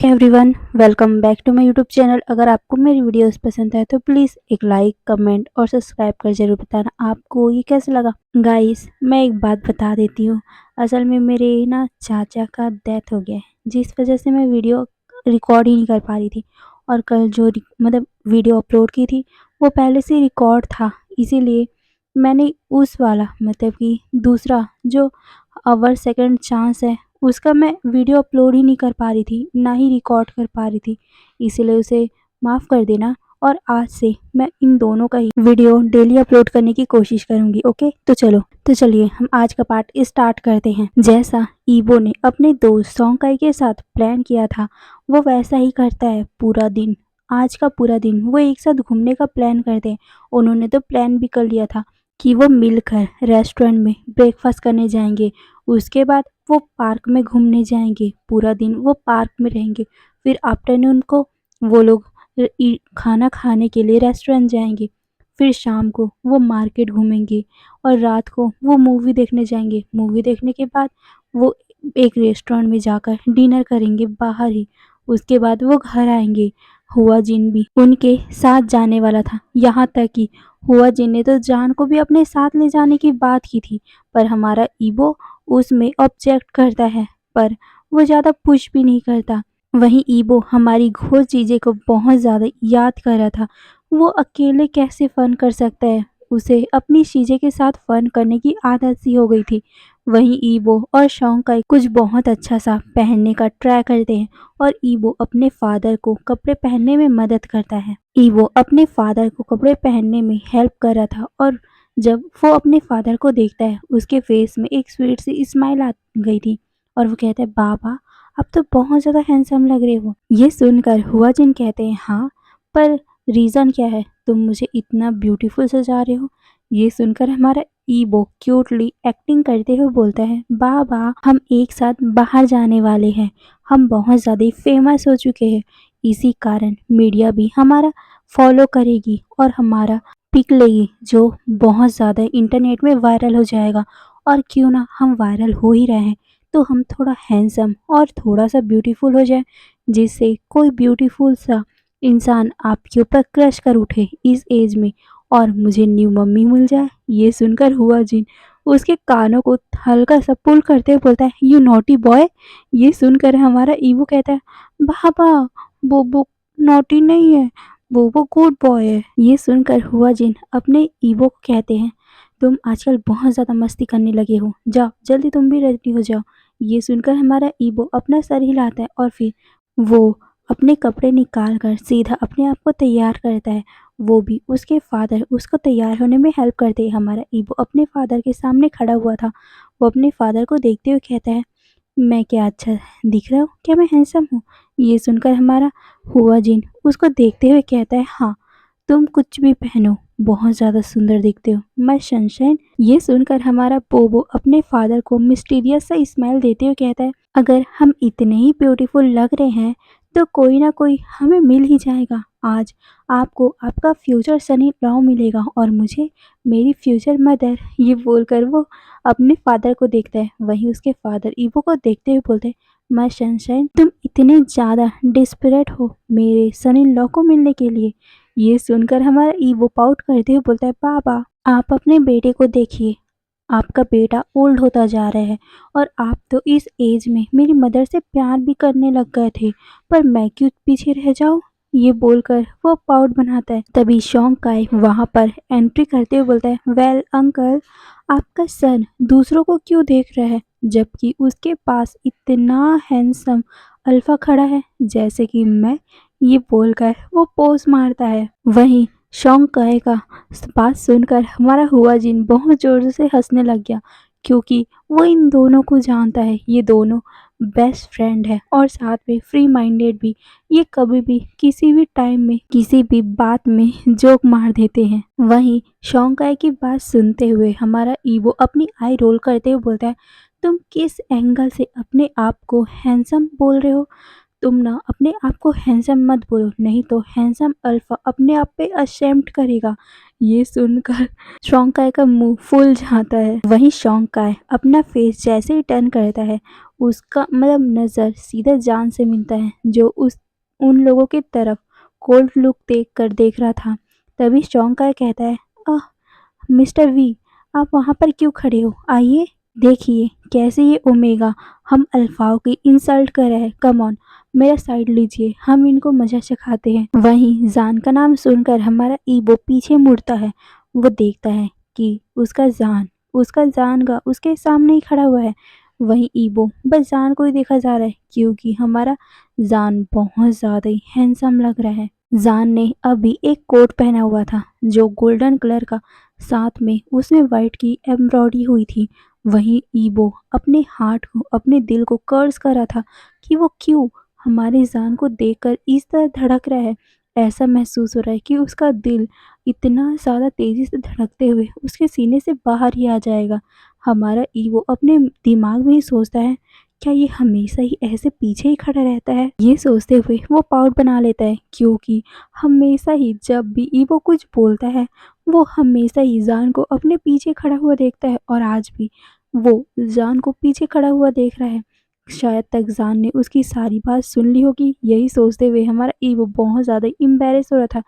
Everyone, welcome back to my YouTube channel. अगर आपको मेरी वीडियोस पसंद है तो प्लीज़ एक लाइक, कमेंट और सब्सक्राइब कर ज़रूर बताना आपको ये कैसा लगा। गाइस, मैं एक बात बता देती हूँ। असल में मेरे ना चाचा का डेथ हो गया है, जिस वजह से मैं वीडियो रिकॉर्ड ही नहीं कर पा रही थी। और कल जो मतलब वीडियो अपलोड की थी वो पहले से रिकॉर्ड था, इसीलिए मैंने उस वाला मतलब कि दूसरा जो अवर सेकंड चांस है उसका मैं वीडियो अपलोड ही नहीं कर पा रही थी, ना ही रिकॉर्ड कर पा रही थी। इसीलिए उसे माफ़ कर देना। और आज से मैं इन दोनों का ही वीडियो डेली अपलोड करने की कोशिश करूँगी। ओके, तो चलिए हम आज का पार्ट स्टार्ट करते हैं। जैसा ईबो ने अपने दोस्त सोंकाई के साथ प्लान किया था, वो वैसा ही करता है पूरा दिन। आज का पूरा दिन वो एक साथ घूमने का प्लान करते हैं। उन्होंने तो प्लान भी कर लिया था कि वो मिलकर रेस्टोरेंट में ब्रेकफास्ट करने जाएंगे। उसके बाद वो पार्क में घूमने जाएंगे, पूरा दिन वो पार्क में रहेंगे। फिर आफ्टरनून को वो लोग खाना खाने के लिए रेस्टोरेंट जाएंगे। फिर शाम को वो मार्केट घूमेंगे और रात को वो मूवी देखने जाएंगे। मूवी देखने के बाद वो एक रेस्टोरेंट में जाकर डिनर करेंगे बाहर ही। उसके बाद वो घर आएंगे। हुआ जिन भी उनके साथ जाने वाला था, यहाँ तक कि हुआ जिन ने तो जान को भी अपने साथ ले जाने की बात की थी, पर हमारा ईबो उसमें ऑब्जेक्ट करता है, पर वो ज़्यादा पुश भी नहीं करता। वहीं ईबो हमारी घोर चीज़ें को बहुत ज़्यादा याद कर रहा था। वो अकेले कैसे फ़न कर सकता है, उसे अपनी चीज़ें के साथ फ़न करने की आदत सी हो गई थी। वहीं ईबो और शौंकाई कुछ बहुत अच्छा सा पहनने का ट्राई करते हैं और ईबो अपने फादर को कपड़े पहनने में मदद करता है। ईबो अपने फादर को कपड़े पहनने में हेल्प कर रहा था और जब वो अपने फादर को देखता है उसके फेस में एक स्वीट सी स्माइल आ गई थी और वो कहता है, बाबा आप तो बहुत ज़्यादा हैंडसम लग रहे हो। ये सुनकर हुआ जिन कहते हैं, हाँ, पर रीज़न क्या है, तुम मुझे इतना ब्यूटीफुल सजा रहे हो। ये सुनकर हमारा ईबो क्यूटली एक्टिंग करते हुए बोलता है, बाबा हम एक साथ बाहर जाने वाले हैं, हम बहुत ज़्यादा फेमस हो चुके हैं, इसी कारण मीडिया भी हमारा फॉलो करेगी और हमारा पिक लेगी जो बहुत ज़्यादा इंटरनेट में वायरल हो जाएगा। और क्यों ना हम वायरल हो ही रहे हैं तो हम थोड़ा हैंडसम और थोड़ा सा ब्यूटीफुल हो जाए, जिससे कोई ब्यूटीफुल सा इंसान आपके ऊपर क्रश कर उठे इस एज में और मुझे न्यू मम्मी मिल जाए। ये सुनकर हुआ जिन उसके कानों को हल्का सा पुल करते हुए बोलता है, यू नॉटी बॉय। ये सुनकर हमारा ईवो कहता है, बाबा वो नॉटी नहीं है, वो गुड बॉय है। ये सुनकर हुआ जिन अपने ईवो को कहते हैं, तुम आजकल बहुत ज़्यादा मस्ती करने लगे हो, जाओ जल्दी तुम भी रेडी हो जाओ। ये सुनकर हमारा ईबो अपना सर हिलाता है और फिर वो अपने कपड़े निकाल कर सीधा अपने आप को तैयार करता है। वो भी उसके फादर उसको तैयार होने में हेल्प करते हैं। हमारा ईबो अपने फादर के सामने खड़ा हुआ था। वो अपने फादर को देखते हुए कहता है, मैं क्या अच्छा दिख रहा हूँ, क्या मैं हैंडसम हूँ। ये सुनकर हमारा हुआ जिन उसको देखते हुए कहता है, हाँ, तुम कुछ भी पहनो बहुत ज़्यादा सुंदर दिखते हो, मैं सनशाइन। ये सुनकर हमारा बोबो अपने फादर को मिस्टीरियस सा स्माइल देते हुए कहता है, अगर हम इतने ही ब्यूटीफुल लग रहे हैं तो कोई ना कोई हमें मिल ही जाएगा। आज आपको आपका फ्यूचर सनी राव मिलेगा और मुझे मेरी फ्यूचर मदर। ये बोलकर वो अपने फादर को देखता है। वहीं उसके फादर ईवो को देखते हुए बोलते हैं, माय सनशाइन, तुम इतने ज़्यादा डिस्परेट हो मेरे सन इन लॉ को मिलने के लिए। ये सुनकर हमारा ईवो पाउट करते हुए बोलता है, पापा आप अपने बेटे को देखिए, आपका बेटा ओल्ड होता जा रहा है और आप तो इस एज में मेरी मदर से प्यार भी करने लग गए थे, पर मैं क्यों पीछे रह जाऊँ। ये बोलकर वो पाउट बनाता है। तभी शौंकाई वहाँ पर एंट्री करते हुए बोलता है, वेल अंकल, आपका सन दूसरों को क्यों देख रहा है जबकि उसके पास इतना हैंडसम अल्फा खड़ा है जैसे कि मैं। ये बोलकर वो पोज मारता है। वहीं शौंकाई का बात सुनकर हमारा हुआ जिन बहुत ज़ोर से हंसने लग गया, क्योंकि वो इन दोनों को जानता है। ये दोनों बेस्ट फ्रेंड है और साथ में फ्री माइंडेड भी। ये कभी भी किसी भी टाइम में किसी भी बात में जोक मार देते हैं। वहीं शौंकाई की बात सुनते हुए हमारा ईवो अपनी आई रोल करते हुए बोलता है, तुम किस एंगल से अपने आप को हैंडसम बोल रहे हो, तुम ना अपने आप को हैंडसम मत बोलो, नहीं तो हैंडसम अल्फा अपने आप पे अशेम्ड करेगा। ये सुनकर शॉन्काय का मुंह फूल जाता है। वहीं शॉन्काय अपना फेस जैसे ही टर्न करता है, उसका नजर सीधा जान से मिलता है, जो उस उन लोगों की तरफ कोल्ड लुक देख रहा था। तभी शॉन्काय कहता है, आह मिस्टर वी, आप वहाँ पर क्यों खड़े हो? आइए, देखिए कैसे ये ओमेगा हम अल्फाओं की इंसल्ट कर रहा है। कम ऑन, मेरा साइड लीजिए, हम इनको मजा सिखाते हैं। वहीं जान का नाम सुनकर हमारा ईबो पीछे मुड़ता है। वो देखता है कि उसका जान का उसके सामने ही खड़ा हुआ है। वहीं ईबो बस जान को ही देखा जा रहा है, क्योंकि हमारा जान बहुत ज्यादा ही हैंडसम लग रहा है। जान ने अभी एक कोट पहना हुआ था जो गोल्डन कलर का, साथ में उसमें वाइट की एम्ब्रॉयडरी हुई थी। वहीं ईबो अपने हार्ट को, अपने दिल को कर्स कर रहा था कि वो क्यों हमारे जान को देखकर इस तरह धड़क रहा है। ऐसा महसूस हो रहा है कि उसका दिल इतना ज़्यादा तेज़ी से धड़कते हुए उसके सीने से बाहर ही आ जाएगा। हमारा ईगो अपने दिमाग में ही सोचता है, क्या ये हमेशा ही ऐसे पीछे ही खड़ा रहता है? ये सोचते हुए वो पाउट बना लेता है, क्योंकि हमेशा ही जब भी ईगो कुछ बोलता है, वो हमेशा ही जान को अपने पीछे खड़ा हुआ देखता है, और आज भी वो जान को पीछे खड़ा हुआ देख रहा है। शायद तक जान ने उसकी सारी बात सुन ली होगी। यही सोचते हुए हमारा ईवो बहुत ज़्यादा एम्बैरेस हो रहा था।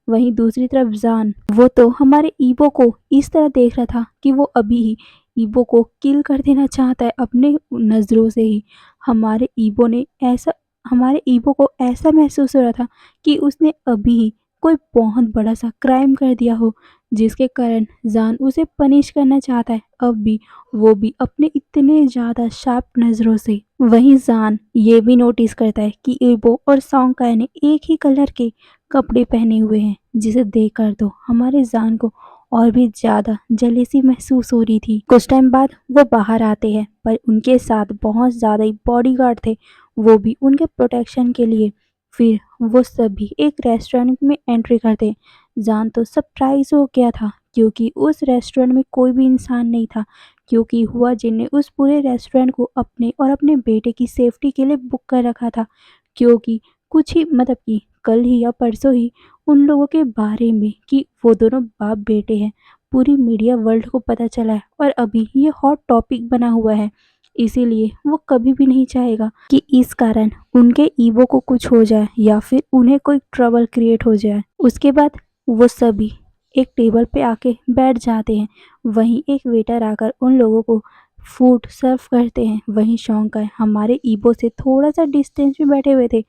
वहीं दूसरी तरफ जान, वो तो हमारे ईवो को इस तरह देख रहा था कि वो अभी ही ईवो को किल कर देना चाहता है अपने नज़रों से ही। हमारे ईवो ने ऐसा हमारे ईवो को ऐसा महसूस हो रहा था कि उसने अभी ही कोई बहुत बड़ा सा क्राइम कर दिया हो, जिसके कारण जान उसे पनिश करना चाहता है, अब भी, वो भी अपने इतने ज़्यादा शार्प नज़रों से। वहीं जान ये भी नोटिस करता है कि ईबो और सॉन्गकाय ने एक ही कलर के कपड़े पहने हुए हैं, जिसे देखकर तो हमारे जान को और भी ज़्यादा जलेसी महसूस हो रही थी। कुछ टाइम बाद वो बाहर आते हैं, पर उनके साथ बहुत ज़्यादा ही बॉडीगार्ड थे, वो भी उनके प्रोटेक्शन के लिए। फिर वो सभी एक रेस्टोरेंट में एंट्री करते हैं। जान तो सरप्राइज हो गया था, क्योंकि उस रेस्टोरेंट में कोई भी इंसान नहीं था, क्योंकि हुआ जिन ने उस पूरे रेस्टोरेंट को अपने और अपने बेटे की सेफ्टी के लिए बुक कर रखा था। क्योंकि कुछ ही कि कल ही या परसों ही उन लोगों के बारे में कि वो दोनों बाप बेटे हैं, पूरी मीडिया वर्ल्ड को पता चला है, और अभी ये हॉट टॉपिक बना हुआ है। इसीलिए वो कभी भी नहीं चाहेगा कि इस कारण उनके ईवो को कुछ हो जाए या फिर उन्हें कोई ट्रबल क्रिएट हो जाए। उसके बाद वो सभी एक टेबल पे आके बैठ जाते हैं। वहीं एक वेटर आकर उन लोगों को फूड सर्व करते हैं। वहीं शौंका हमारे ईबो से थोड़ा सा डिस्टेंस में बैठे हुए थे,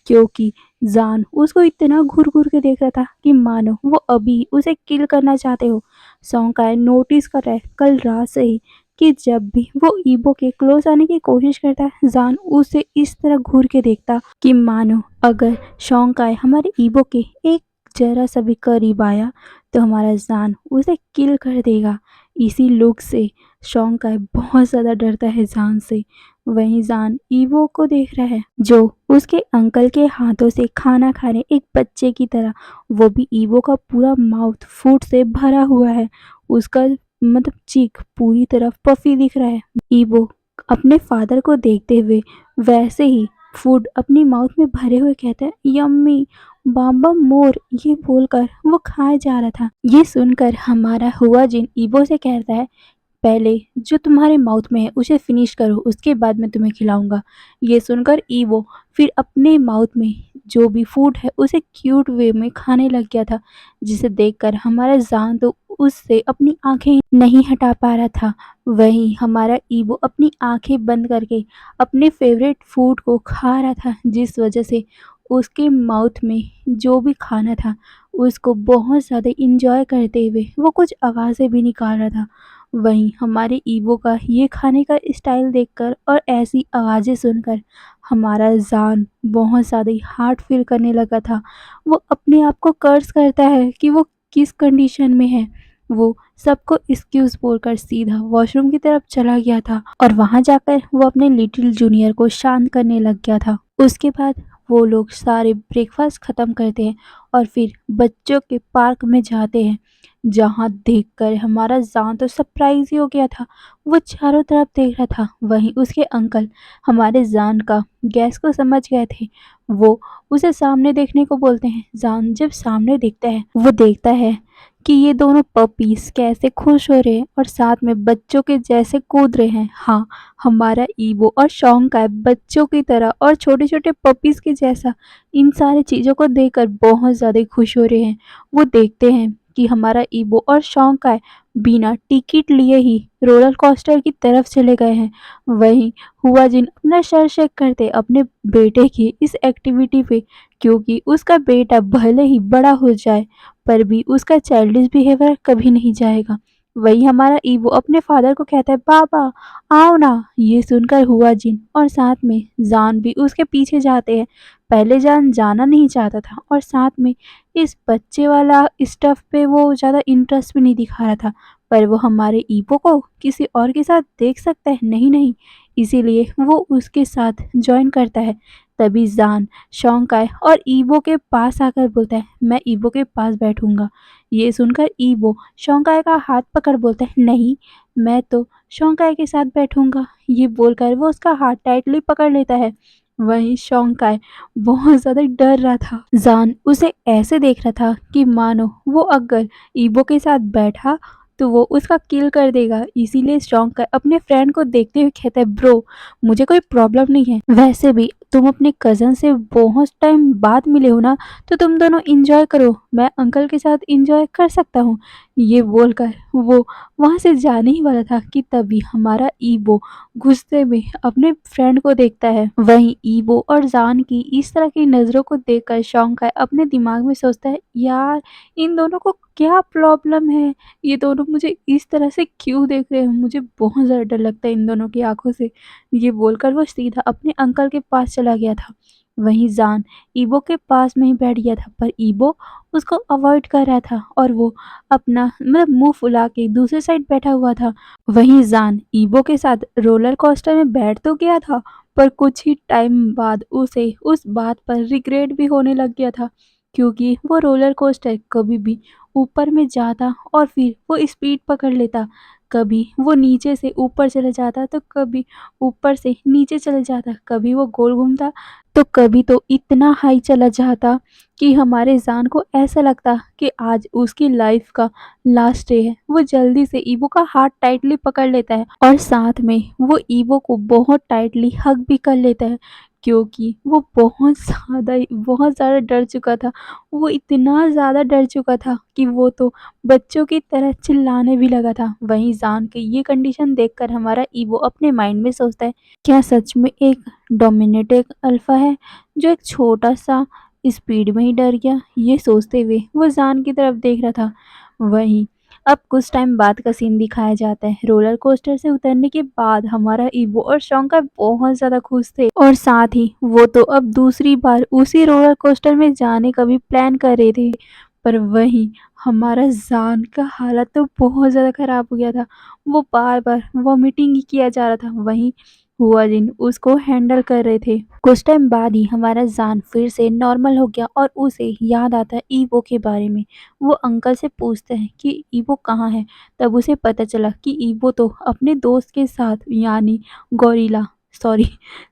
क्योंकि जान उसको इतना घूर घूर के देख रहा था कि मानो वो अभी उसे किल करना चाहते हो। शौंका नोटिस कर रहा है कल रात से ही कि जब भी वो ईबो के क्लोज आने की कोशिश करता है, जान उसे इस तरह घूर के देखता कि मानो अगर शौंकाय हमारे ईबो के एक जरा सा भी करीब आया तो हमारा जान उसे किल कर देगा। इसी लुक से शौंकाय बहुत ज़्यादा डरता है जान से। वहीं जान ईवो को देख रहा है, जो उसके अंकल के हाथों से खाना खा रहे एक बच्चे की तरह। वो भी ईवो का पूरा माउथ फूड से भरा हुआ है, उसका चीक पूरी तरफ पफी दिख रहा है। ईवो अपने फादर को देखते हुए वैसे ही फूड अपनी माउथ में भरे हुए कहता है, यम्मी, बाबा मोर, ये बोलकर वो खाए जा रहा था। ये सुनकर हमारा हुआ जिन ईबो से कहता है, पहले जो तुम्हारे माउथ में है उसे फिनिश करो, उसके बाद मैं तुम्हें खिलाऊंगा। ये सुनकर ईवो फिर अपने माउथ में जो भी फूड है उसे क्यूट वे में खाने लग गया था, जिसे देखकर हमारा जान तो उससे अपनी आंखें नहीं हटा पा रहा था। वहीं हमारा ईवो अपनी आंखें बंद करके अपने फेवरेट फूड को खा रहा था, जिस वजह से उसके माउथ में जो भी खाना था उसको बहुत ज़्यादा इंजॉय करते हुए वो कुछ आवाज़ें भी निकाल रहा था। वहीं हमारे ईवो का ये खाने का स्टाइल देखकर और ऐसी आवाज़ें सुनकर हमारा जान बहुत ज़्यादा ही हार्ट फील करने लगा था। वो अपने आप को कर्स करता है कि वो किस कंडीशन में है। वो सबको एक्सक्यूज बोलकर सीधा वॉशरूम की तरफ चला गया था, और वहां जाकर वो अपने लिटिल जूनियर को शांत करने लग गया था। उसके बाद वो लोग सारे ब्रेकफास्ट ख़त्म करते हैं और फिर बच्चों के पार्क में जाते हैं। जहाँ देखकर हमारा जान तो सरप्राइज ही हो गया था। वो चारों तरफ देख रहा था। वहीं उसके अंकल हमारे जान का गैस को समझ गए थे। वो उसे सामने देखने को बोलते हैं। जान जब सामने देखता है, वो देखता है कि ये दोनों पपीज कैसे खुश हो रहे हैं और साथ में बच्चों के जैसे कूद रहे हैं। हाँ, हमारा ईवो और शौंग का है बच्चों की तरह और छोटे छोटे पपीज के जैसा इन सारी चीज़ों को देखकर बहुत ज़्यादा खुश हो रहे हैं। वो देखते हैं कि हमारा ईवो और शौंग का है बिना टिकट लिए ही रोलर कोस्टर की तरफ चले गए हैं। वहीं हुआ जिन अपना सर शेक करते अपने बेटे की इस एक्टिविटी पे, क्योंकि उसका बेटा भले ही बड़ा हो जाए पर भी उसका चाइल्डिश बिहेवियर कभी नहीं जाएगा। वही हमारा ईवो अपने फादर को कहता है, पापा आओ ना। ये सुनकर हुआ जिन और साथ में जान भी उसके पीछे जाते हैं। पहले जान जाना नहीं चाहता था और साथ में इस बच्चे वाला स्टफ पे वो ज़्यादा इंटरेस्ट भी नहीं दिखा रहा था, पर वो हमारे ईवो को किसी और के साथ देख सकता है, नहीं नहीं, इसीलिए वो उसके साथ ज्वाइन करता है। तभी जान शौंकाय और ईवो के पास आकर बोलता है, मैं ईवो के पास बैठूंगा। ये सुनकर ईवो शौंकाय का हाथ पकड़ बोलता है, नहीं, मैं तो शौंकाय के साथ बैठूंगा। ये बोलकर वो उसका हाथ टाइटली पकड़ लेता है। वहीं शौंकाय बहुत ज़्यादा डर रहा था। जान उसे ऐसे देख रहा था कि मानो वो अगर ईवो के साथ बैठा तो वो उसका किल कर देगा। इसीलिए शौंकाय अपने फ्रेंड को देखते हुए कहता है, ब्रो मुझे कोई प्रॉब्लम नहीं है, वैसे भी तुम अपने कज़न से बहुत टाइम बाद मिले हो ना, तो तुम दोनों इंजॉय करो, मैं अंकल के साथ इंजॉय कर सकता हूँ। ये बोलकर वो वहाँ से जाने ही वाला था कि तभी हमारा ईवो गुस्से में अपने फ्रेंड को देखता है। वहीं ईवो और जान की इस तरह की नज़रों को देखकर शौंकाय अपने दिमाग में सोचता है, यार इन दोनों को क्या प्रॉब्लम है, ये दोनों मुझे इस तरह से क्यों देख रहे हैं, मुझे बहुत ज़्यादा डर लगता है इन दोनों की आंखों से। ये बोलकर वो सीधा अपने अंकल के पास चला गया था। वहीं जान ईबो के पास में ही बैठ गया था, पर ईबो उसको अवॉइड कर रहा था और वो अपना मतलब मुंह फुला के दूसरे साइड बैठा हुआ था। वहीं जान ईबो के साथ रोलर कोस्टर में बैठ तो गया था, पर कुछ ही टाइम बाद उसे उस बात पर रिग्रेट भी होने लग गया था, क्योंकि वो रोलर कोस्टर कभी भी ऊपर में जाता और फिर वो स्पीड पकड़ लेता। कभी वो नीचे से ऊपर चले जाता तो कभी ऊपर से नीचे चले जाता, कभी वो गोल घूमता तो कभी तो इतना हाई चला जाता कि हमारे जान को ऐसा लगता कि आज उसकी लाइफ का लास्ट डे है। वो जल्दी से ईवो का हाथ टाइटली पकड़ लेता है और साथ में वो ईवो को बहुत टाइटली हग भी कर लेता है, क्योंकि वो बहुत ज़्यादा डर चुका था। वो इतना ज़्यादा डर चुका था कि वो तो बच्चों की तरह चिल्लाने भी लगा था। वहीं जान की ये कंडीशन देखकर हमारा ईवो अपने माइंड में सोचता है, क्या सच में एक डोमिनेटिक अल्फा है जो एक छोटा सा स्पीड में ही डर गया। ये सोचते हुए वो जान की तरफ देख रहा था। वहीं अब कुछ टाइम बाद का सीन दिखाया जाता है। रोलर कोस्टर से उतरने के बाद हमारा ईवो और शौंका बहुत ज़्यादा खुश थे और साथ ही वो तो अब दूसरी बार उसी रोलर कोस्टर में जाने का भी प्लान कर रहे थे। पर वहीं हमारा जान का हालत तो बहुत ज़्यादा ख़राब हो गया था। वो बार-बार वॉमिटिंग ही किया जा रहा था। वहीं हुआ जिन उसको हैंडल कर रहे थे। कुछ टाइम बाद ही हमारा जान फिर से नॉर्मल हो गया और उसे याद आता है ईवो के बारे में। वो अंकल से पूछते हैं कि ईवो कहाँ है? तब उसे पता चला कि ईवो तो अपने दोस्त के साथ यानी गोरिल्ला सॉरी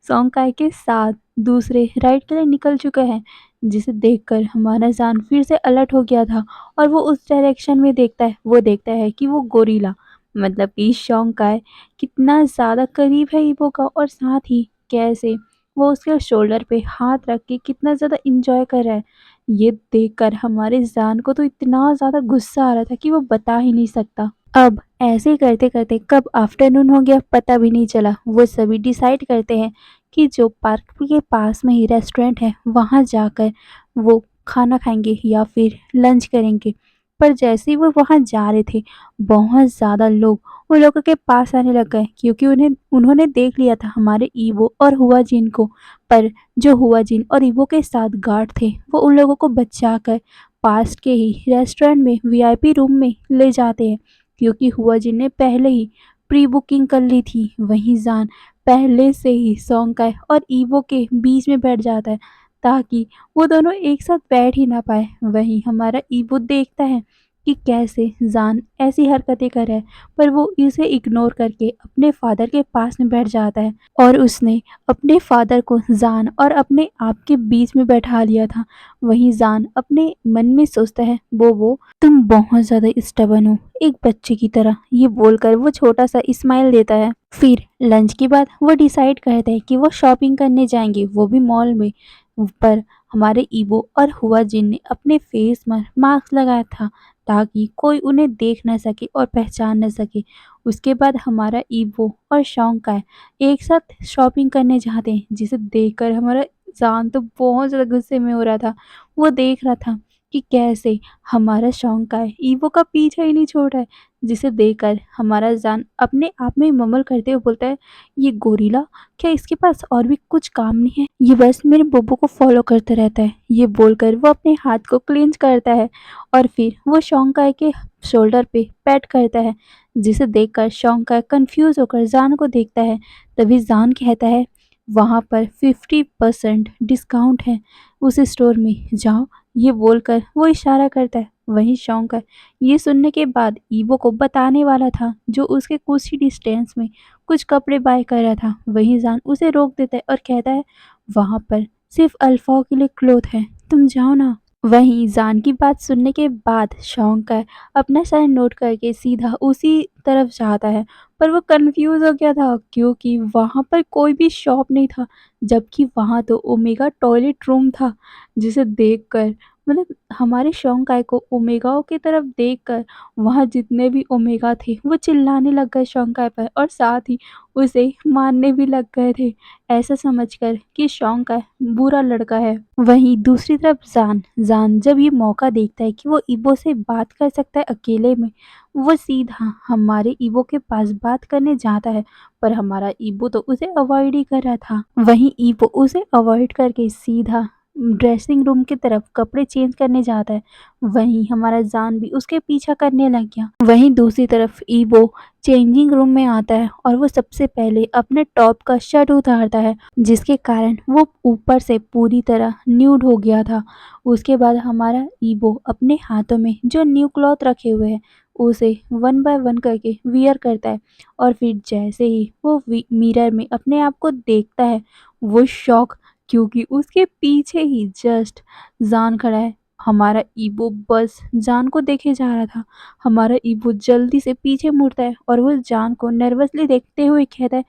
सोंगकाई के साथ दूसरे राइड के लिए निकल चुका है। जिसे देखकर हमारा जान फिर से अलर्ट हो गया था और वो उस डायरेक्शन में देखता है। वो देखता है कि वो गोरिल्ला मतलब कि सोंगकाई कितना ज़्यादा करीब है ईवो का और साथ ही कैसे वो उसके शोल्डर पे हाथ रख के कितना ज़्यादा एंजॉय कर रहा है। ये देखकर हमारे जान को तो इतना ज़्यादा गुस्सा आ रहा था कि वो बता ही नहीं सकता। अब ऐसे करते करते कब आफ्टरनून हो गया पता भी नहीं चला। वो सभी डिसाइड करते हैं कि जो पार्क के पास में ही रेस्टोरेंट है वहाँ जाकर वो खाना खाएंगे या फिर लंच करेंगे। पर जैसे ही वो वहाँ जा रहे थे बहुत ज़्यादा लोग उन लोगों के पास आने लग गए, क्योंकि उन्होंने देख लिया था हमारे ईवो और हुआ जिन को। पर जो हुआ जिन और ईवो के साथ गार्ड थे वो उन लोगों को बचाकर पास के ही रेस्टोरेंट में वीआईपी रूम में ले जाते हैं, क्योंकि हुआ जिन ने पहले ही प्री बुकिंग कर ली थी। वहीं जान पहले से ही सोंगकाई और ईवो के बीच में बैठ जाता है ताकि वो दोनों एक साथ बैठ ही ना पाए। वहीं हमारा ईवो देखता है कि कैसे जान ऐसी हरकतें कर रहा है, पर वो इसे इग्नोर करके अपने फादर के पास में बैठ जाता है और उसने अपने फादर को जान और अपने आप के बीच में बैठा लिया था। वहीं जान अपने मन में सोचता है, वो तुम बहुत ज़्यादा स्टबर्न हो, एक बच्चे की तरह। ये बोलकर वो छोटा सा स्माइल देता है। फिर लंच के बाद वो डिसाइड करते हैं कि वो शॉपिंग करने जाएंगे, वो भी मॉल में। पर हमारे ईवो और हुआ जिन ने अपने फेस में मास्क लगाया था ताकि कोई उन्हें देख न सके और पहचान न सके। उसके बाद हमारा ईवो और शौंका एक साथ शॉपिंग करने जाते हैं, जिसे देखकर हमारा जान तो बहुत ज़्यादा गुस्से में हो रहा था। वो देख रहा था कि कैसे हमारा शौंका ईवो का पीछा ही नहीं छोड़ रहा है, जिसे देखकर हमारा जान अपने आप में ही ममल करते हुए बोलता है, ये गोरिल्ला, क्या इसके पास और भी कुछ काम नहीं है? ये बस मेरे बुब्बू को फॉलो करता रहता है। ये बोलकर वो अपने हाथ को क्लेंच करता है और फिर वो शौंकाय के शोल्डर पे पैट करता है, जिसे देखकर शौंकाय कंफ्यूज होकर जान को देखता है। तभी जान कहता है, वहाँ पर 50% डिस्काउंट है, उस स्टोर में जाओ। ये बोलकर वो इशारा करता है। वहीं शौंकाय ये सुनने के बाद ईवो को बताने वाला था, जो उसके कुछ ही डिस्टेंस में कुछ कपड़े बाय कर रहा था। वहीं जान उसे रोक देता है और कहता है, वहाँ पर सिर्फ अल्फाओं के लिए क्लोथ है, तुम जाओ ना। वहीं जान की बात सुनने के बाद शौंकर अपना सर नोट करके सीधा उसी तरफ जाता है, पर वो कंफ्यूज हो गया था क्योंकि वहाँ पर कोई भी शॉप नहीं था, जबकि वहाँ तो ओमेगा टॉयलेट रूम था। जिसे देखकर मतलब हमारे शौंकाय को ओमेगाओं की तरफ देखकर वहाँ जितने भी ओमेगा थे वो चिल्लाने लग गए शौंकाय पर और साथ ही उसे मारने भी लग गए थे, ऐसा समझकर कि शौंकाय बुरा लड़का है। वहीं दूसरी तरफ जान जान जब ये मौका देखता है कि वो इबो से बात कर सकता है अकेले में, वो सीधा हमारे इबो के पास बात करने जाता है, पर हमारा इबो तो उसे अवॉइड ही कर रहा था। वहीं इबो उसे अवॉइड करके सीधा ड्रेसिंग रूम की तरफ कपड़े चेंज करने जाता है। वहीं हमारा जान भी उसके पीछा करने लग गया। वहीं दूसरी तरफ ईबो चेंजिंग रूम में आता है और वो सबसे पहले अपने टॉप का शर्ट उतारता है, जिसके कारण वो ऊपर से पूरी तरह न्यूड हो गया था। उसके बाद हमारा ईबो अपने हाथों में जो न्यू क्लॉथ रखे हुए हैं उसे वन बाय वन करके वियर करता है और फिर जैसे ही वो मिरर में अपने आप को देखता है, वो शॉक, क्योंकि उसके पीछे ही जस्ट जान खड़ा है। हमारा ईबो बस जान को देखे जा रहा था। हमारा ईबो जल्दी से पीछे मुड़ता है और वो जान को नर्वसली देखते हुए कहता है,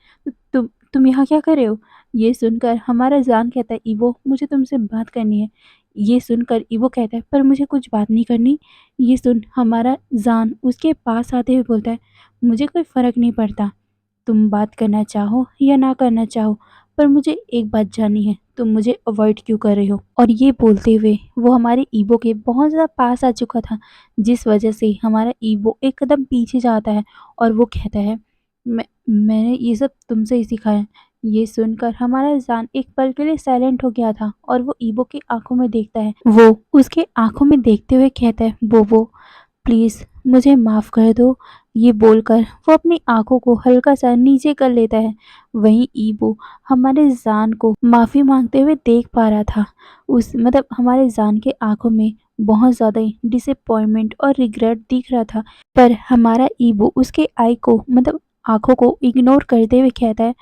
तुम यहाँ क्या कर रहे हो? ये सुनकर हमारा जान कहता है, ईबो मुझे तुमसे बात करनी है। ये सुनकर ईबो कहता है, पर मुझे कुछ बात नहीं करनी। ये सुन हमारा जान उसके पास आते हुए बोलता है, मुझे कोई फर्क नहीं पड़ता, तुम बात करना चाहो या ना करना चाहो, पर मुझे एक बात जाननी है, तुम मुझे अवॉइड क्यों कर रहे हो? और ये बोलते हुए वो हमारे ईबो के बहुत ज़्यादा पास आ चुका था, जिस वजह से हमारा ईबो एक कदम पीछे जाता है और वो कहता है, मैंने ये सब तुमसे ही सिखाया है। ये सुनकर हमारा जान एक पल के लिए साइलेंट हो गया था और वो ईबो की आंखों में देखता है। वो उसके आंखों में देखते हुए कहता है, बोबो प्लीज़ मुझे माफ़ कर दो। ये बोलकर वो अपनी आंखों को हल्का सा नीचे कर लेता है। वहीं ईबो हमारे जान को माफ़ी मांगते हुए देख पा रहा था। उस मतलब हमारे जान के आंखों में बहुत ज़्यादा ही डिसअपॉइंटमेंट और रिग्रेट दिख रहा था, पर हमारा ईबो उसके आई को मतलब आंखों को इग्नोर करते हुए कहता है,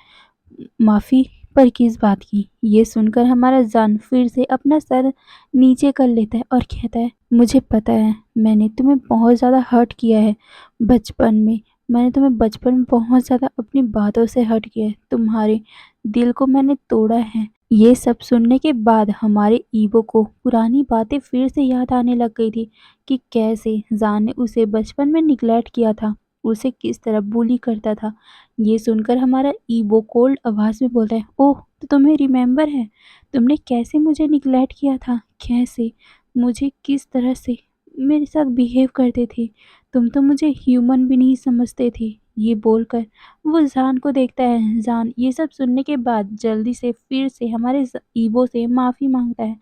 माफ़ी, पर किस बात की? ये सुनकर हमारा जान फिर से अपना सर नीचे कर लेता है और कहता है, मुझे पता है मैंने तुम्हें बहुत ज़्यादा हर्ट किया है बचपन में। मैंने तुम्हें बचपन में बहुत ज़्यादा अपनी बातों से हर्ट किया है, तुम्हारे दिल को मैंने तोड़ा है। ये सब सुनने के बाद हमारे ईवो को पुरानी बातें फिर से याद आने लग गई थी कि कैसे जान ने उसे बचपन में निग्लेक्ट किया था, उसे किस तरह bully करता था। ये सुनकर हमारा ईबो कोल्ड आवाज़ में बोलता है, ओह तो तुम्हें रिमेम्बर है, तुमने कैसे मुझे निग्लेक्ट किया था, कैसे मुझे किस तरह से मेरे साथ बिहेव करते थे, तुम तो मुझे ह्यूमन भी नहीं समझते थे। ये बोलकर वो जान को देखता है। जान ये सब सुनने के बाद जल्दी से फिर से हमारे ईबो से माफ़ी मांगता है,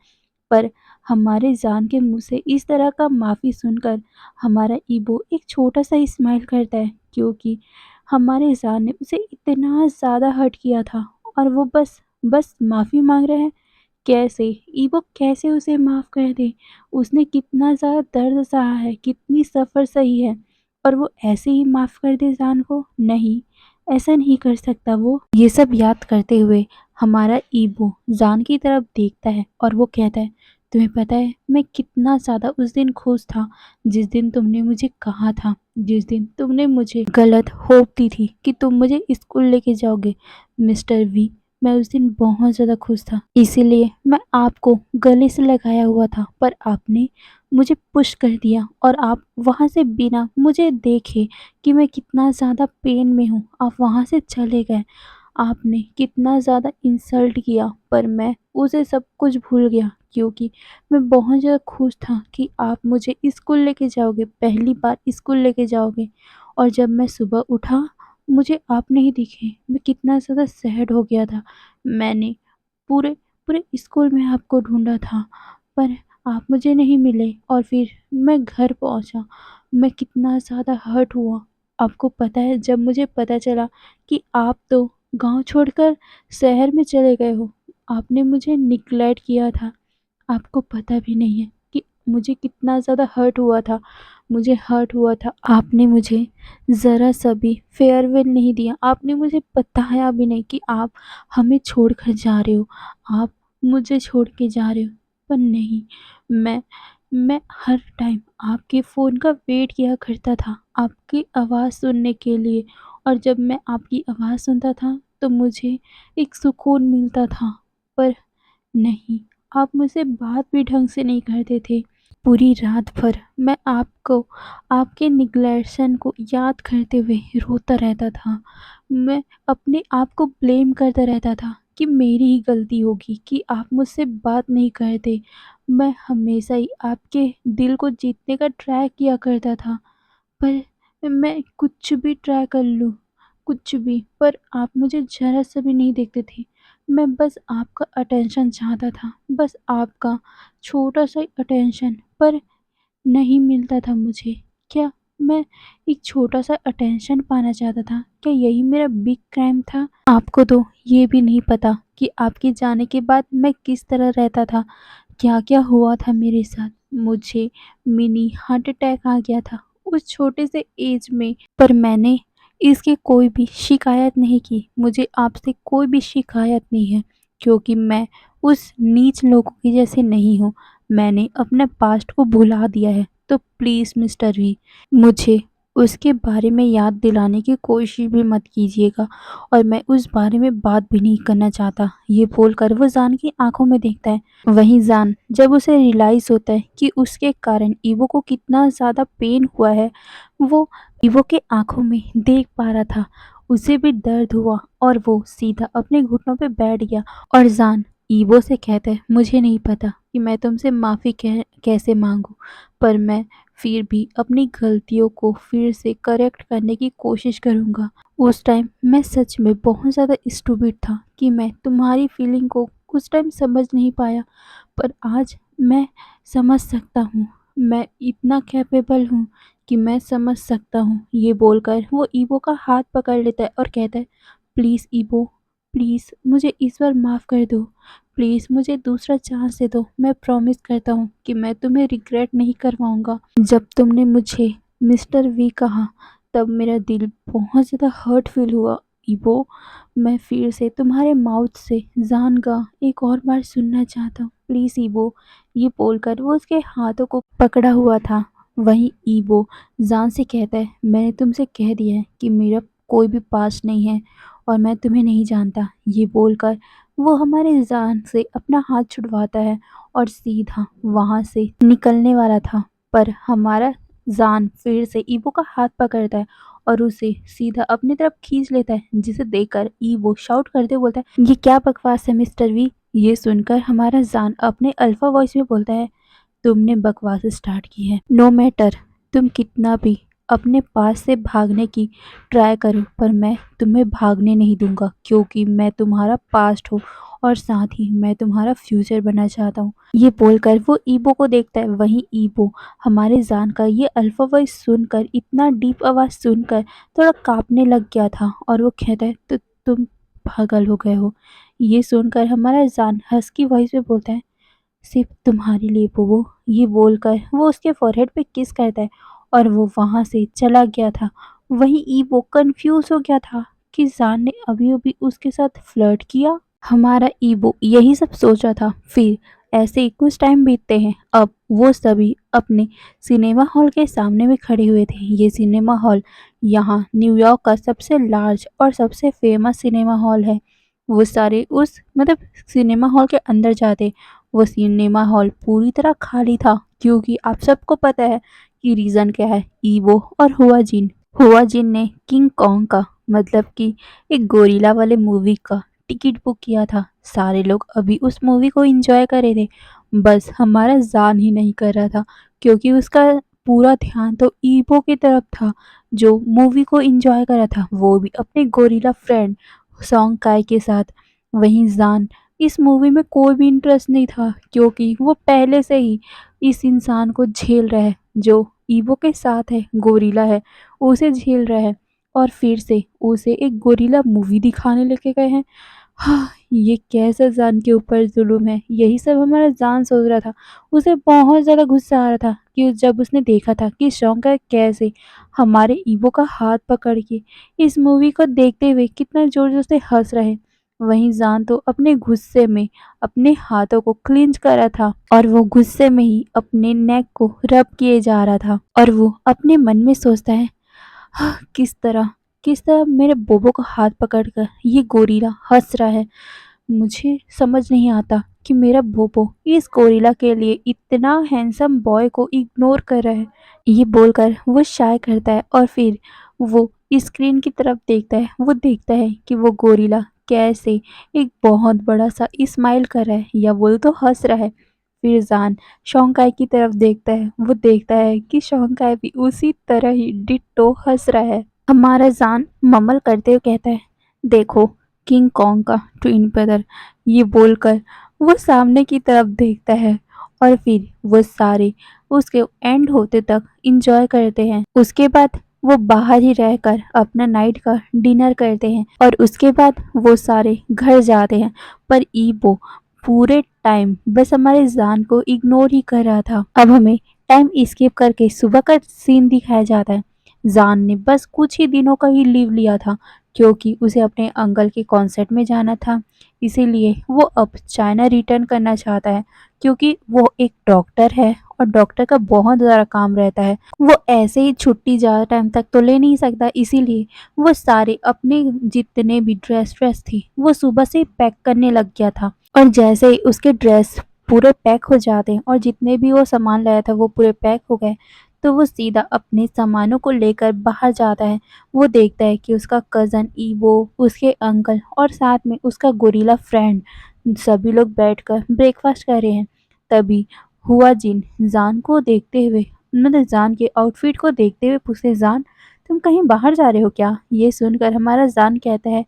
पर हमारे जान के मुंह से इस तरह का माफ़ी सुनकर हमारा ईबो एक छोटा सा स्माइल करता है, क्योंकि हमारे जान ने उसे इतना ज़्यादा हर्ट किया था और वो बस बस माफ़ी मांग रहे हैं। कैसे ईवो कैसे उसे माफ़ कर दे? उसने कितना ज़्यादा दर्द सहा है, कितनी सफ़र सही है और वो ऐसे ही माफ़ कर दे ज़ान को? नहीं, ऐसा नहीं कर सकता वो। ये सब याद करते हुए हमारा ईवो ज़ान की तरफ देखता है और वो कहता है, तुम्हें पता है मैं कितना ज़्यादा उस दिन खुश था जिस दिन तुमने मुझे कहा था, जिस दिन तुमने मुझे गलत होप दी थी कि तुम मुझे स्कूल लेके जाओगे मिस्टर वी। मैं उस दिन बहुत ज़्यादा खुश था, इसीलिए मैं आपको गले से लगाया हुआ था, पर आपने मुझे पुश कर दिया और आप वहाँ से बिना मुझे देखे कि मैं कितना ज़्यादा पेन में हूँ, आप वहाँ से चले गए। आपने कितना ज़्यादा इंसल्ट किया, पर मैं उसे सब कुछ भूल गया क्योंकि मैं बहुत ज़्यादा खुश था कि आप मुझे स्कूल लेके जाओगे, पहली बार स्कूल लेके जाओगे। और जब मैं सुबह उठा, मुझे आप नहीं दिखे, मैं कितना ज़्यादा सैड हो गया था। मैंने पूरे पूरे स्कूल में आपको ढूँढा था, पर आप मुझे नहीं मिले और फिर मैं घर पहुँचा, मैं कितना ज़्यादा हर्ट हुआ। आपको पता है जब मुझे पता चला कि आप तो गाँव छोड़कर शहर में चले गए हो, आपने मुझे निग्लेक्ट किया था। आपको पता भी नहीं है कि मुझे कितना ज़्यादा हर्ट हुआ था। मुझे हर्ट हुआ था, आपने मुझे ज़रा-सा भी फेयरवेल नहीं दिया। आपने मुझे बताया भी नहीं कि आप हमें छोड़कर जा रहे हो, आप मुझे छोड़ के जा रहे हो। पर नहीं, मैं मैं हर टाइम आपके फ़ोन का वेट किया करता था, आपकी आवाज़ सुनने के लिए। और जब मैं आपकी आवाज़ सुनता था, तो मुझे एक सुकून मिलता था। पर नहीं, आप मुझसे बात भी ढंग से नहीं करते थे। पूरी रात भर मैं आपको, आपके निग्लेक्शन को याद करते हुए रोता रहता था। मैं अपने आप को ब्लेम करता रहता था कि मेरी ही गलती होगी कि आप मुझसे बात नहीं करते। मैं हमेशा ही आपके दिल को जीतने का ट्राई किया करता था, पर मैं कुछ भी ट्राई कर लूँ, कुछ भी, पर आप मुझे ज़रा-सा भी नहीं देखते थे। मैं बस आपका अटेंशन चाहता था, बस आपका छोटा-सा अटेंशन, पर नहीं मिलता था मुझे। क्या मैं एक छोटा-सा अटेंशन पाना चाहता था? क्या यही मेरा बिग क्राइम था? आपको तो ये भी नहीं पता कि आपके जाने के बाद मैं किस तरह रहता था, क्या-क्या हुआ था मेरे साथ। मुझे मिनी हार्ट अटैक आ गया था उस छोटे से एज में, पर मैंने इसकी कोई भी शिकायत नहीं की। मुझे आपसे कोई भी शिकायत नहीं है क्योंकि मैं उस नीच लोगों की जैसे नहीं हूँ। मैंने अपने पास्ट को भुला दिया है। तो प्लीज़ मिस्टर वी, मुझे उसके बारे में याद दिलाने की कोशिश भी मत कीजिएगा और मैं उस बारे में बात भी नहीं करना चाहता। ये बोलकर वो ज़ान की आँखों में देखता है। वहीं ज़ान, जब उसे रियलाइज़ होता है कि उसके कारण ईवो को कितना ज़्यादा पेन हुआ है, वो ईवो के आँखों में देख पा रहा था। उसे भी दर्द हुआ और वो सीधा अपने घुटनों पे बैठ गया और ज़ान ईवो से कहता है, मुझे नहीं पता कि मैं तुमसे माफ़ी कैसे माँगूँ, पर मैं फिर भी अपनी गलतियों को फिर से करेक्ट करने की कोशिश करूँगा। उस टाइम मैं सच में बहुत ज़्यादा स्टूपिड था कि मैं तुम्हारी फीलिंग को उस टाइम समझ नहीं पाया, पर आज मैं समझ सकता हूँ। मैं इतना कैपेबल हूँ कि मैं समझ सकता हूँ। ये बोलकर वो ईवो का हाथ पकड़ लेता है और कहता है, प्लीज़ ईवो, प्लीज़ मुझे इस बार माफ़ कर दो। प्लीज़ मुझे दूसरा चांस दे दो। मैं प्रॉमिस करता हूँ कि मैं तुम्हें रिग्रेट नहीं करवाऊँगा। जब तुमने मुझे मिस्टर वी कहा, तब मेरा दिल बहुत ज़्यादा हर्ट फ़ील हुआ। ईवो, मैं फिर से तुम्हारे माउथ से ज़ान का एक और बार सुनना चाहता हूँ। प्लीज़ ईवो, ये बोलकर वो उसके हाथों को पकड़ा हुआ था। वहीं ईवो ज़ान से कहता है, मैंने तुमसे कह दिया है कि मेरा कोई भी पास्ट नहीं है और मैं तुम्हें नहीं जानता। ये बोलकर वो हमारे ज़ान से अपना हाथ छुड़वाता है और सीधा वहाँ से निकलने वाला था, पर हमारा ज़ान फिर से ईवो का हाथ पकड़ता है और उसे सीधा अपनी तरफ खींच लेता है, जिसे देखकर ईवो शाउट करते हुए बोलता है, ये क्या बकवास है मिस्टर वी। ये सुनकर हमारा ज़ान अपने अल्फा वॉइस में बोलता है, तुमने बकवास स्टार्ट की है। नो मैटर तुम कितना भी अपने पास से भागने की ट्राई करो, पर मैं तुम्हें भागने नहीं दूंगा क्योंकि मैं तुम्हारा पास्ट हूँ और साथ ही मैं तुम्हारा फ्यूचर बनना चाहता हूँ। ये बोलकर वो ईबो को देखता है। वहीं ईबो हमारे जान का ये अल्फा वॉइस सुनकर, इतना डीप आवाज़ सुनकर थोड़ा कांपने लग गया था और वो कहता है, तो तुम पागल हो गए हो। ये सुनकर हमारा जान हस्की वॉइस में बोलता है, सिर्फ तुम्हारे लिए बोबो। ये बोलकर वो उसके फोरहेड पे किस करता है और वो वहां से चला गया था। वहीं ईवो कंफ्यूज हो गया था कि जान ने अभी अभी उसके साथ फ्लर्ट किया। हमारा ईवो यही सब सोच रहा था। फिर ऐसे ही कुछ टाइम बीतते हैं। अब वो सभी अपने सिनेमा हॉल के सामने में खड़े हुए थे। ये सिनेमा हॉल यहाँ न्यूयॉर्क का सबसे लार्ज और सबसे फेमस सिनेमा हॉल है। वो सारे उस मतलब सिनेमा हॉल के अंदर जाते, वो सिनेमा हॉल पूरी तरह खाली था, क्योंकि आप सबको पता है कि रीज़न क्या है। ईवो और हुआ जिन ने किंग कॉन्ग का मतलब कि एक गोरिल्ला वाले मूवी का टिकट बुक किया था। सारे लोग अभी उस मूवी को एंजॉय कर रहे थे, बस हमारा जान ही नहीं कर रहा था, क्योंकि उसका पूरा ध्यान तो ईवो की तरफ था जो मूवी को एंजॉय कर रहा था, वो भी अपने गोरिल्ला फ्रेंड सॉन्ग काय के साथ। वहीं जान इस मूवी में कोई भी इंटरेस्ट नहीं था, क्योंकि वो पहले से ही इस इंसान को झेल रहा है जो ईवो के साथ है, गोरिल्ला है, उसे झेल रहा है। और फिर से उसे एक गोरिल्ला मूवी दिखाने लेके गए हैं। हाँ, ये कैसा जान के ऊपर जुल्म है, यही सब हमारा जान सोच रहा था। उसे बहुत ज़्यादा गुस्सा आ रहा था कि जब उसने देखा था कि शौंका कैसे हमारे ईवो का हाथ पकड़ के इस मूवी को देखते हुए कितना जोर जोर से हंस रहे। वहीं जान तो अपने गुस्से में अपने हाथों को क्लिंच कर रहा था और वो गुस्से में ही अपने नेक को रब किए जा रहा था। और वो अपने मन में सोचता है, हाँ, किस तरह मेरे बोबो का हाथ पकड़कर ये गोरिल्ला हंस रहा है। मुझे समझ नहीं आता कि मेरा बोबो इस गोरिल्ला के लिए इतना हैंडसम बॉय को इग्नोर कर रहा है। ये बोलकर वो शाय करता है और फिर वो स्क्रीन की तरफ देखता है। वो देखता है कि वो गोरिल्ला कैसे एक बहुत बड़ा सा स्माइल कर रहा है, या बोल तो हंस रहा है। फिर जान शोंकाई की तरफ देखता है। वो देखता है कि शोंकाई भी उसी तरह ही डिट्टो हंस रहा है। हमारा जान ममल करते हुए कहता है, देखो, किंग कॉन्ग का ट्विन ब्रदर। ये बोलकर वो सामने की तरफ देखता है और फिर वो सारे उसके एंड होते तक इंजॉय करते हैं। उसके बाद वो बाहर ही रहकर अपना नाइट का डिनर करते हैं और उसके बाद वो सारे घर जाते हैं। पर ईबो पूरे टाइम बस हमारे जान को इग्नोर ही कर रहा था। अब हमें टाइम स्किप करके सुबह का सीन दिखाया जाता है। जान ने बस कुछ ही दिनों का ही लीव लिया था, क्योंकि उसे अपने अंकल के कॉन्सर्ट में जाना था। इसीलिए वो अब चाइना रिटर्न करना चाहता है, क्योंकि वो एक डॉक्टर है और डॉक्टर का बहुत ज़्यादा काम रहता है। वो ऐसे ही छुट्टी ज़्यादा टाइम तक तो ले नहीं सकता, इसीलिए वो सारे अपने जितने भी ड्रेस थी वो सुबह से ही पैक करने लग गया था। और जैसे ही उसके ड्रेस पूरे पैक हो जाते हैं और जितने भी वो सामान लाया था वो पूरे पैक हो गए, तो वो सीधा अपने सामानों को लेकर बाहर जाता है। वो देखता है कि उसका कज़न ईवो, उसके अंकल और साथ में उसका गोरिल्ला फ्रेंड सभी लोग बैठकर ब्रेकफास्ट कर रहे हैं। तभी हुआ जिन जान को देखते हुए मतलब जान के आउटफिट को देखते हुए पूछते, जान, तुम कहीं बाहर जा रहे हो क्या? ये सुनकर हमारा जान कहता है,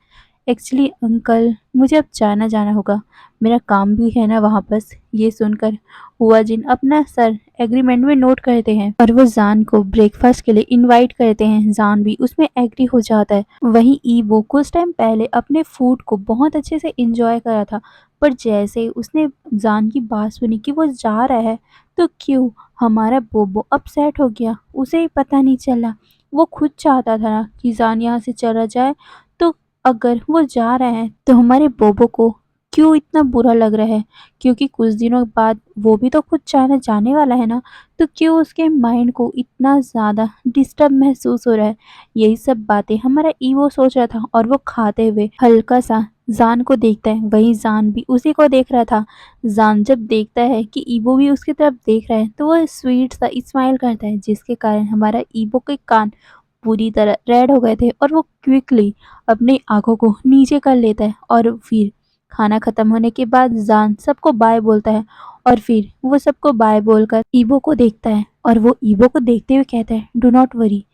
एक्चुअली अंकल, मुझे अब चाइना जाना होगा, मेरा काम भी है ना वहाँ बस। ये सुनकर हुआ जिन अपना सर एग्रीमेंट में नोट करते हैं और वो जान को ब्रेकफास्ट के लिए इनवाइट करते हैं। जान भी उसमें एग्री हो जाता है। वहीं ईवो कुछ टाइम पहले अपने फूड को बहुत अच्छे से इंजॉय करा था, पर जैसे ही उसने जान की बात सुनी कि वो जा रहा है, तो क्यों हमारा बोबो अपसेट हो गया। उसे ही पता नहीं चला। वो खुद चाहता था ना कि जान यहाँ से चला जाए, तो अगर वो जा रहे हैं तो हमारे बोबो को क्यों इतना बुरा लग रहा है, क्योंकि कुछ दिनों बाद वो भी तो खुद चाइना जाने वाला है ना, तो क्यों उसके माइंड को इतना ज़्यादा डिस्टर्ब महसूस हो रहा है। यही सब बातें हमारा ईवो सोच रहा था और वो खाते हुए हल्का सा जान को देखता है। वही जान भी उसी को देख रहा था। जान जब देखता है कि ईवो भी उसकी तरफ देख रहा है, तो वह स्वीट सा स्माइल करता है, जिसके कारण हमारा ईवो के कान पूरी तरह रेड हो गए थे और वो क्विकली अपनी आंखों को नीचे कर लेता है। और फिर खाना खत्म होने के बाद जान सबको बाय बोलता है और फिर वो सबको बाय बोलकर ईवो को देखता है और वो ईवो को देखते हुए कहता है, डू नॉट वरी,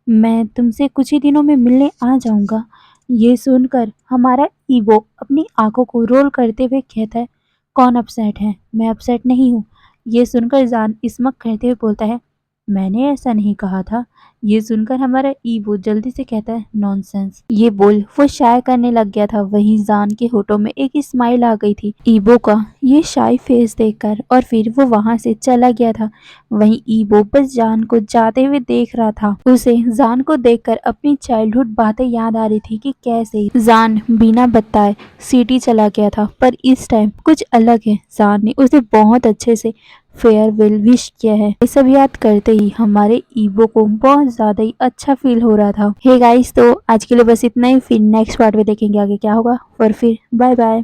मैं तुमसे कुछ ही दिनों में मिलने आ जाऊंगा। ये सुनकर हमारा ईवो अपनी आंखों को रोल करते हुए कहता है, कौन अपसेट है? मैं अपसेट नहीं हूँ। ये सुनकर जान स्मक करते हुए बोलता है, मैंने ऐसा नहीं कहा था। ये सुनकर हमारा ईवो जल्दी से कहता है नॉनसेंस। ये बोल वो शाय करने लग गया था। वहीं जान के होठों में एक स्माइल आ गई थी ईबो का ये शाय फेस देखकर, और फिर वो वहां से चला गया था। वहीं ईबो बस जान को जाते हुए देख रहा था। उसे जान को देखकर अपनी चाइल्डहुड बातें याद आ रही थी कि कैसे जान बिना बताए सिटी चला गया था, पर इस टाइम कुछ अलग है। जान ने उसे बहुत अच्छे से फेयरवेल विश किया है। ये सब याद करते ही हमारे ईबो को बहुत ज्यादा ही अच्छा फील हो रहा था। हे गाइस, तो आज के लिए बस इतना ही। फिर नेक्स्ट पार्ट में देखेंगे आगे क्या होगा। और फिर बाय बाय।